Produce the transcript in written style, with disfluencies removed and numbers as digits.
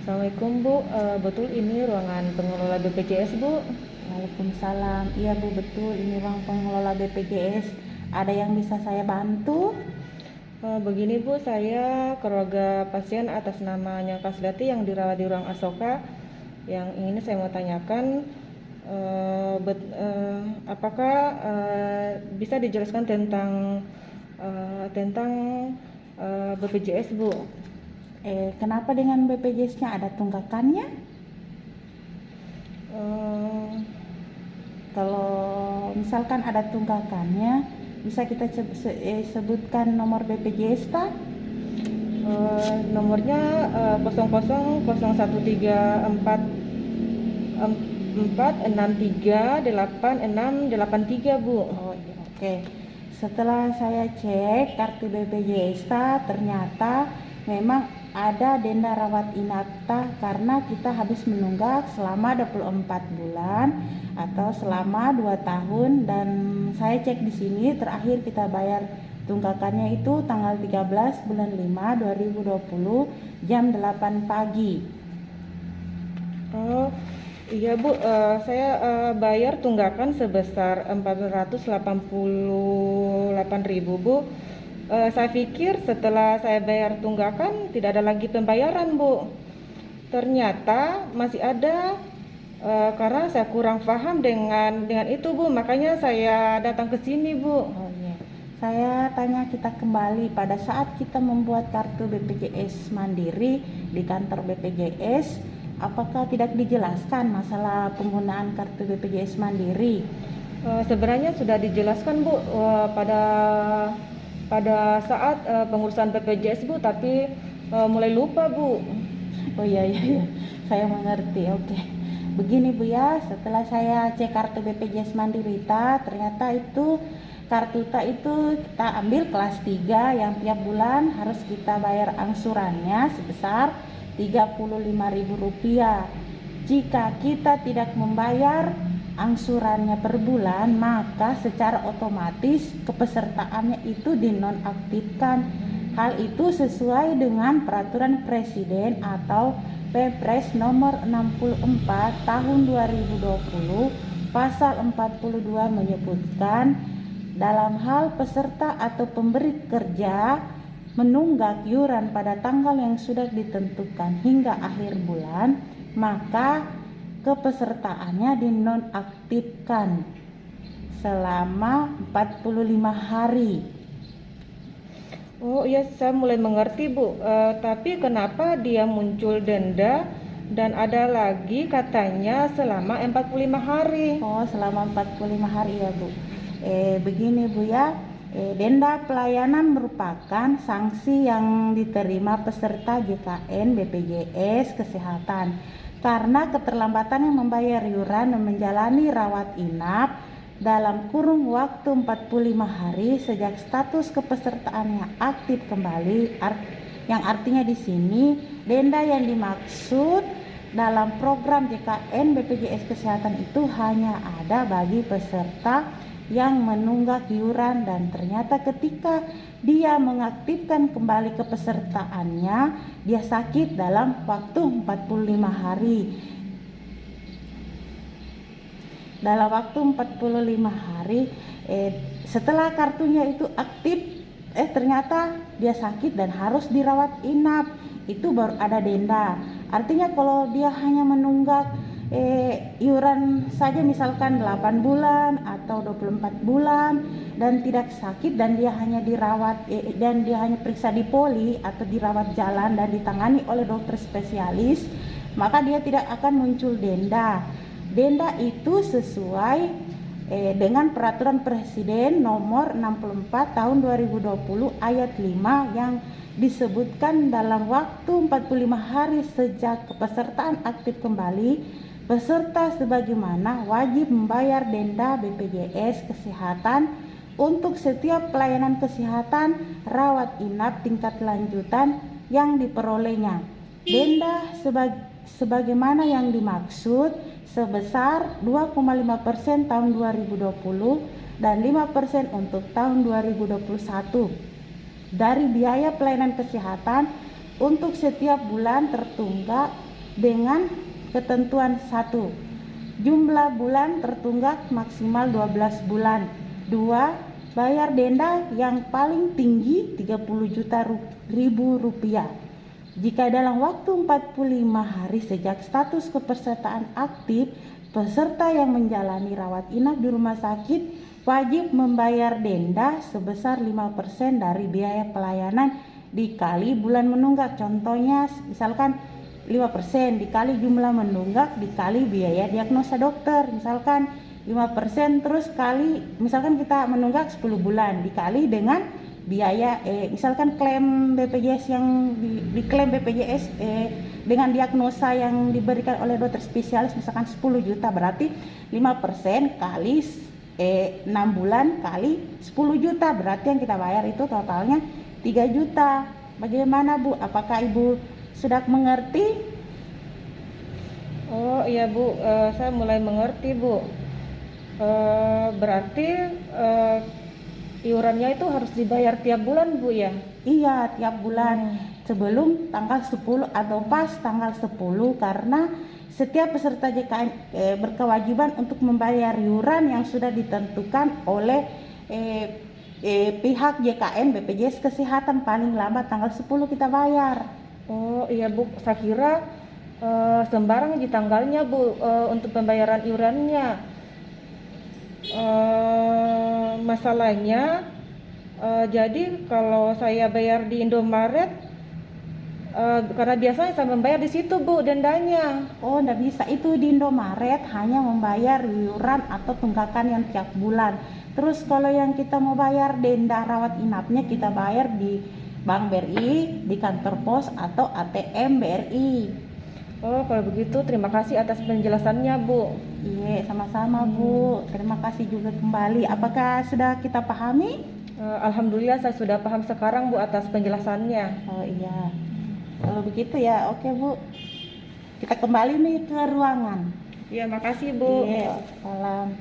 Assalamualaikum Bu. Betul ini ruangan pengelola BPJS Bu? Waalaikumsalam. Iya Bu, betul. Ini ruang pengelola BPJS. Ada yang bisa saya bantu? Begini Bu, saya keluarga pasien atas nama Kasdati yang dirawat di ruang Asoka. Yang ini saya mau tanyakan, apakah bisa dijelaskan tentang BPJS Bu? Kenapa dengan BPJS-nya ada tunggakannya? Eh, Kalau misalkan ada tunggakannya, bisa kita sebutkan nomor BPJS tak? Nomornya 00013463868683 Bu. Oh iya, oke. Setelah saya cek kartu BPJS ternyata memang ada denda rawat inap karena kita habis menunggak selama 24 bulan atau selama 2 tahun, dan saya cek di sini terakhir kita bayar tunggakannya itu tanggal 13 bulan 5 2020 jam 8 pagi. Oh iya Bu, saya bayar tunggakan sebesar 488.000 Bu. Saya pikir setelah saya bayar tunggakan tidak ada lagi pembayaran Bu. Ternyata masih ada, karena saya kurang paham dengan itu Bu, makanya saya datang ke sini Bu. Oh iya, saya tanya kita kembali, pada saat kita membuat kartu BPJS Mandiri di kantor BPJS, apakah tidak dijelaskan masalah penggunaan kartu BPJS Mandiri? Sebenarnya sudah dijelaskan Bu, pada saat pengurusan BPJS Bu, tapi mulai lupa Bu. Oh iya, saya mengerti. Oke. Begini Bu ya, setelah saya cek kartu BPJS Mandiri ternyata itu kartu itu kita ambil kelas 3 yang tiap bulan harus kita bayar angsurannya sebesar Rp35.000. Jika kita tidak membayar angsurannya per bulan, maka secara otomatis kepesertaannya itu dinonaktifkan. Hal itu sesuai dengan peraturan Presiden atau Perpres nomor 64 tahun 2020 pasal 42 menyebutkan dalam hal peserta atau pemberi kerja menunggak iuran pada tanggal yang sudah ditentukan hingga akhir bulan, maka kepesertaannya dinonaktifkan selama 45 hari. Oh iya, saya mulai mengerti Bu. Tapi kenapa dia muncul denda dan ada lagi katanya selama 45 hari? Oh, selama 45 hari ya Bu. Begini Bu ya, denda pelayanan merupakan sanksi yang diterima peserta JKN BPJS Kesehatan karena keterlambatan yang membayar iuran dan menjalani rawat inap dalam kurun waktu 45 hari sejak status kepesertaannya aktif kembali, yang artinya di sini denda yang dimaksud dalam program JKN BPJS Kesehatan itu hanya ada bagi peserta yang menunggak iuran dan ternyata ketika dia mengaktifkan kembali kepesertaannya dia sakit dalam waktu 45 hari. Dalam waktu 45 hari setelah kartunya itu aktif ternyata dia sakit dan harus dirawat inap, itu baru ada denda. Artinya kalau dia hanya menunggak iuran saja misalkan 8 bulan atau 24 bulan dan tidak sakit dan dia hanya dirawat dan dia hanya periksa di poli atau dirawat jalan dan ditangani oleh dokter spesialis, maka dia tidak akan muncul denda. Denda itu sesuai dengan peraturan Presiden nomor 64 tahun 2020 ayat 5 yang disebutkan dalam waktu 45 hari sejak kepesertaan aktif kembali, peserta sebagaimana wajib membayar denda BPJS Kesehatan untuk setiap pelayanan kesehatan rawat inap tingkat lanjutan yang diperolehnya. Denda sebagaimana yang dimaksud sebesar 2,5% tahun 2020 dan 5% untuk tahun 2021 dari biaya pelayanan kesehatan untuk setiap bulan tertunggak dengan ketentuan 1. Jumlah bulan tertunggak maksimal 12 bulan. 2. Bayar denda yang paling tinggi 30 juta rupiah. Jika dalam waktu 45 hari sejak status kepesertaan aktif, peserta yang menjalani rawat inap di rumah sakit wajib membayar denda sebesar 5% dari biaya pelayanan dikali bulan menunggak. Contohnya misalkan 5% dikali jumlah menunggak dikali biaya diagnosa dokter, misalkan 5% terus kali, misalkan kita menunggak 10 bulan dikali dengan biaya misalkan klaim BPJS yang diklaim BPJS dengan diagnosa yang diberikan oleh dokter spesialis misalkan 10 juta, berarti 5% kali 6 bulan kali 10 juta, berarti yang kita bayar itu totalnya 3 juta. Bagaimana Bu? Apakah Ibu sudah mengerti? Oh iya Bu, saya mulai mengerti Bu. Berarti iurannya itu harus dibayar tiap bulan Bu ya? Iya, tiap bulan sebelum tanggal 10 atau pas tanggal 10, karena setiap peserta JKN berkewajiban untuk membayar iuran yang sudah ditentukan oleh pihak JKN BPJS Kesehatan, paling lambat tanggal 10 kita bayar. Oh iya Bu, saya kira sembarang di tanggalnya Bu untuk pembayaran iurannya. Masalahnya jadi kalau saya bayar di Indomaret karena biasanya saya membayar di situ Bu dendanya. Oh, enggak bisa, itu di Indomaret hanya membayar iuran atau tunggakan yang tiap bulan. Terus kalau yang kita mau bayar denda rawat inapnya kita bayar di Bank BRI, di kantor pos atau ATM BRI. Oh kalau begitu terima kasih atas penjelasannya Bu. Iya, sama-sama Bu. Terima kasih juga kembali. Apakah sudah kita pahami? Alhamdulillah saya sudah paham sekarang Bu atas penjelasannya. Oh iya. Kalau begitu ya, oke Bu. Kita kembali nih ke ruangan. Iya makasih Bu. Iya, salam.